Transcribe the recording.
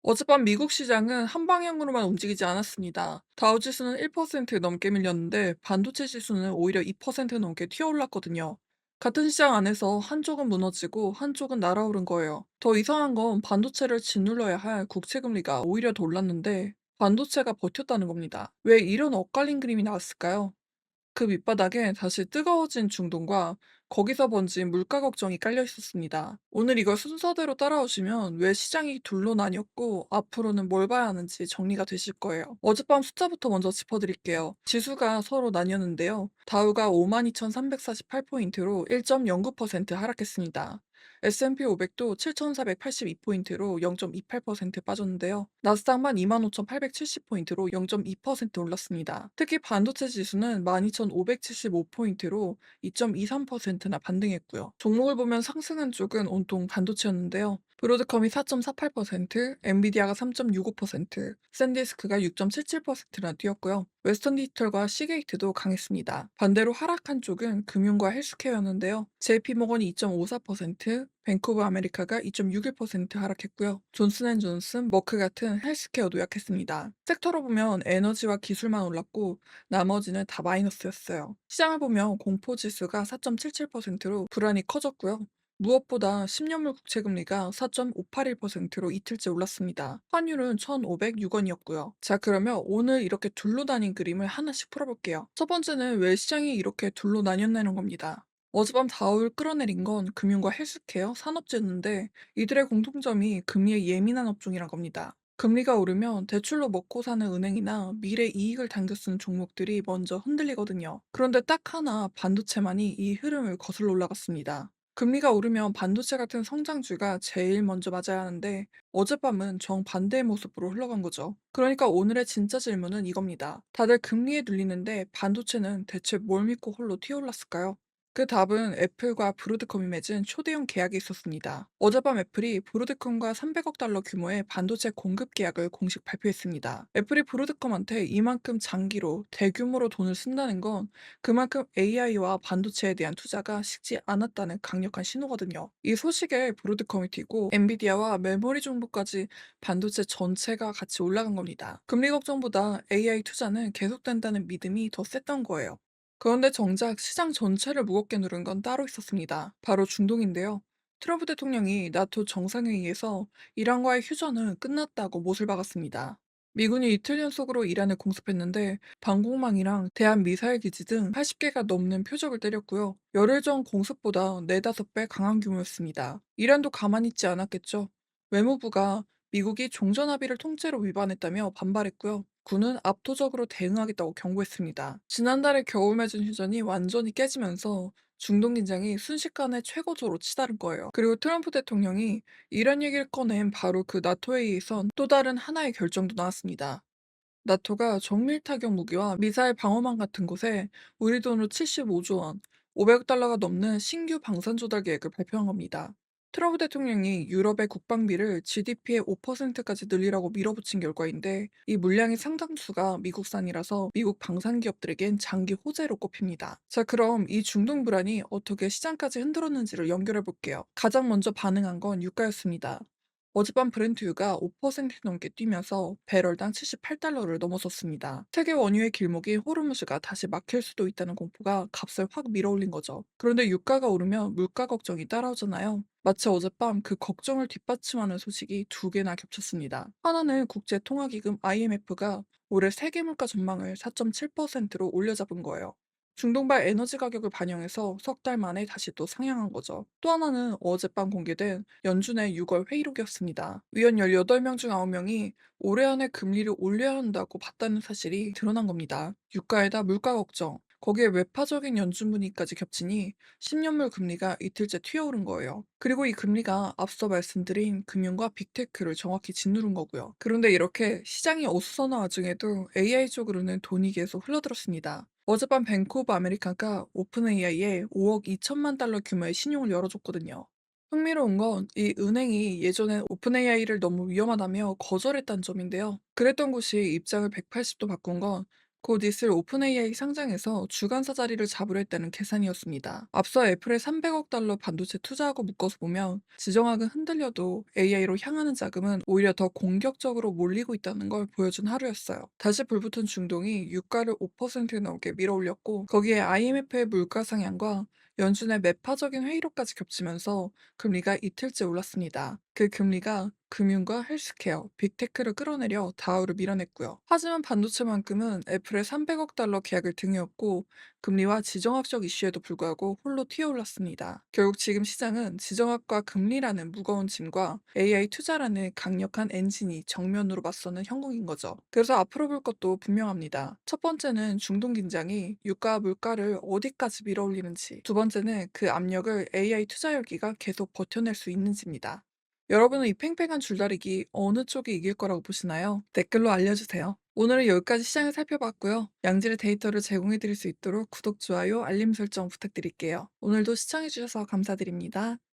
어젯밤 미국 시장은 한 방향으로만 움직이지 않았습니다. 다우지수는 1% 넘게 밀렸는데 반도체 지수는 오히려 2% 넘게 튀어올랐거든요. 같은 시장 안에서 한쪽은 무너지고 한쪽은 날아오른 거예요. 더 이상한 건 반도체를 짓눌러야 할 국채 금리가 오히려 더 올랐는데 반도체가 버텼다는 겁니다. 왜 이런 엇갈린 그림이 나왔을까요? 그 밑바닥에 다시 뜨거워진 중동과 거기서 번진 물가 걱정이 깔려 있었습니다. 오늘 이걸 순서대로 따라오시면 왜 시장이 둘로 나뉘었고 앞으로는 뭘 봐야 하는지 정리가 되실 거예요. 어젯밤 숫자부터 먼저 짚어드릴게요. 지수가 서로 나뉘었는데요. 다우가 52,348포인트로 1.09% 하락했습니다. S&P 500도 7,482포인트로 0.28% 빠졌는데요. 나스닥만 25,870포인트로 0.2% 올랐습니다. 특히 반도체 지수는 12,575포인트로 2.23%나 반등했고요. 종목을 보면 상승한 쪽은 온통 반도체였는데요. 브로드컴이 4.48%, 엔비디아가 3.65%, 샌디스크가 6.77%나 뛰었고요. 웨스턴 디지털과 시게이트도 강했습니다. 반대로 하락한 쪽은 금융과 헬스케어였는데요. JP모건이 2.54%, 뱅크 오브 아메리카가 2.61% 하락했고요. 존슨앤존슨, 머크 같은 헬스케어도 약했습니다. 섹터로 보면 에너지와 기술만 올랐고 나머지는 다 마이너스였어요. 시장을 보면 공포지수가 4.77%로 불안이 커졌고요. 무엇보다 10년물 국채금리가 4.581%로 이틀째 올랐습니다. 환율은 1,506원이었고요. 자, 그러면 오늘 이렇게 둘로 나뉜 그림을 하나씩 풀어볼게요. 첫 번째는 왜 시장이 이렇게 둘로 나뉘었다는 겁니다. 어젯밤 다우를 끌어내린 건 금융과 헬스케어, 산업재였는데 이들의 공통점이 금리에 예민한 업종이란 겁니다. 금리가 오르면 대출로 먹고 사는 은행이나 미래 이익을 당겨 쓰는 종목들이 먼저 흔들리거든요. 그런데 딱 하나 반도체만이 이 흐름을 거슬러 올라갔습니다. 금리가 오르면 반도체 같은 성장주가 제일 먼저 맞아야 하는데 어젯밤은 정반대의 모습으로 흘러간 거죠. 그러니까 오늘의 진짜 질문은 이겁니다. 다들 금리에 눌리는데 반도체는 대체 뭘 믿고 홀로 튀어올랐을까요? 그 답은 애플과 브로드컴이 맺은 초대형 계약이 있었습니다. 어젯밤 애플이 브로드컴과 300억 달러 규모의 반도체 공급 계약을 공식 발표했습니다. 애플이 브로드컴한테 이만큼 장기로 대규모로 돈을 쓴다는 건 그만큼 AI와 반도체에 대한 투자가 식지 않았다는 강력한 신호거든요. 이 소식에 브로드컴이 튀고 엔비디아와 메모리 종목까지 반도체 전체가 같이 올라간 겁니다. 금리 걱정보다 AI 투자는 계속된다는 믿음이 더 셌던 거예요. 그런데 정작 시장 전체를 무겁게 누른 건 따로 있었습니다. 바로 중동인데요. 트럼프 대통령이 나토 정상회의에서 이란과의 휴전은 끝났다고 못을 박았습니다. 미군이 이틀 연속으로 이란을 공습했는데 방공망이랑 대한 미사일 기지 등 80개가 넘는 표적을 때렸고요. 열흘 전 공습보다 4~5배 강한 규모였습니다. 이란도 가만히 있지 않았겠죠. 외무부가 미국이 종전합의를 통째로 위반했다며 반발했고요. 군은 압도적으로 대응하겠다고 경고했습니다. 지난달에 겨울 맺은 휴전이 완전히 깨지면서 중동 긴장이 순식간에 최고조로 치달은 거예요. 그리고 트럼프 대통령이 이란 얘기를 꺼낸 바로 그 나토 회의에선 또 다른 하나의 결정도 나왔습니다. 나토가 정밀 타격 무기와 미사일 방어망 같은 곳에 우리 돈으로 75조 원, 500억 달러가 넘는 신규 방산 조달 계획을 발표한 겁니다. 트럼프 대통령이 유럽의 국방비를 GDP의 5%까지 늘리라고 밀어붙인 결과인데 이 물량의 상당수가 미국산이라서 미국 방산 기업들에겐 장기 호재로 꼽힙니다. 자, 그럼 이 중동 불안이 어떻게 시장까지 흔들었는지를 연결해 볼게요. 가장 먼저 반응한 건 유가였습니다. 어젯밤 브렌트유가 5% 넘게 뛰면서 배럴당 78달러를 넘어섰습니다. 세계 원유의 길목이 호르무즈가 다시 막힐 수도 있다는 공포가 값을 확 밀어올린 거죠. 그런데 유가가 오르면 물가 걱정이 따라오잖아요. 마치 어젯밤 그 걱정을 뒷받침하는 소식이 두 개나 겹쳤습니다. 하나는 국제통화기금 IMF가 올해 세계 물가 전망을 4.7%로 올려잡은 거예요. 중동발 에너지 가격을 반영해서 석 달 만에 다시 또 상향한 거죠. 또 하나는 어젯밤 공개된 연준의 6월 회의록이었습니다. 위원 18명 중 9명이 올해 안에 금리를 올려야 한다고 봤다는 사실이 드러난 겁니다. 유가에다 물가 걱정, 거기에 외파적인 연준 분위기까지 겹치니 10년물 금리가 이틀째 튀어오른 거예요. 그리고 이 금리가 앞서 말씀드린 금융과 빅테크를 정확히 짓누른 거고요. 그런데 이렇게 시장이 어수선한 와중에도 AI 쪽으로는 돈이 계속 흘러들었습니다. 어젯밤 뱅크 오브 아메리카가 오픈 AI에 5억 2천만 달러 규모의 신용을 열어줬거든요. 흥미로운 건 이 은행이 예전엔 오픈 AI를 너무 위험하다며 거절했다는 점인데요. 그랬던 곳이 입장을 180도 바꾼 건 곧 있을 오픈 AI 상장에서 주간사 자리를 잡으려 했다는 계산이었습니다. 앞서 애플의 300억 달러 반도체 투자하고 묶어서 보면 지정학은 흔들려도 AI로 향하는 자금은 오히려 더 공격적으로 몰리고 있다는 걸 보여준 하루였어요. 다시 불붙은 중동이 유가를 5% 넘게 밀어올렸고, 거기에 IMF의 물가 상향과 연준의 매파적인 회의록까지 겹치면서 금리가 이틀째 올랐습니다. 그 금리가 금융과 헬스케어, 빅테크를 끌어내려 다우를 밀어냈고요. 하지만 반도체만큼은 애플의 300억 달러 계약을 등에업고 금리와 지정학적 이슈에도 불구하고 홀로 튀어올랐습니다. 결국 지금 시장은 지정학과 금리라는 무거운 짐과 AI 투자라는 강력한 엔진이 정면으로 맞서는 형국인 거죠. 그래서 앞으로 볼 것도 분명합니다. 첫 번째는 중동 긴장이 유가와 물가를 어디까지 밀어올리는지, 두 번째는 그 압력을 AI 투자 열기가 계속 버텨낼 수 있는지입니다. 여러분은 이 팽팽한 줄다리기 어느 쪽이 이길 거라고 보시나요? 댓글로 알려주세요. 오늘은 여기까지 시장을 살펴봤고요. 양질의 데이터를 제공해 드릴 수 있도록 구독, 좋아요, 알림 설정 부탁드릴게요. 오늘도 시청해주셔서 감사드립니다.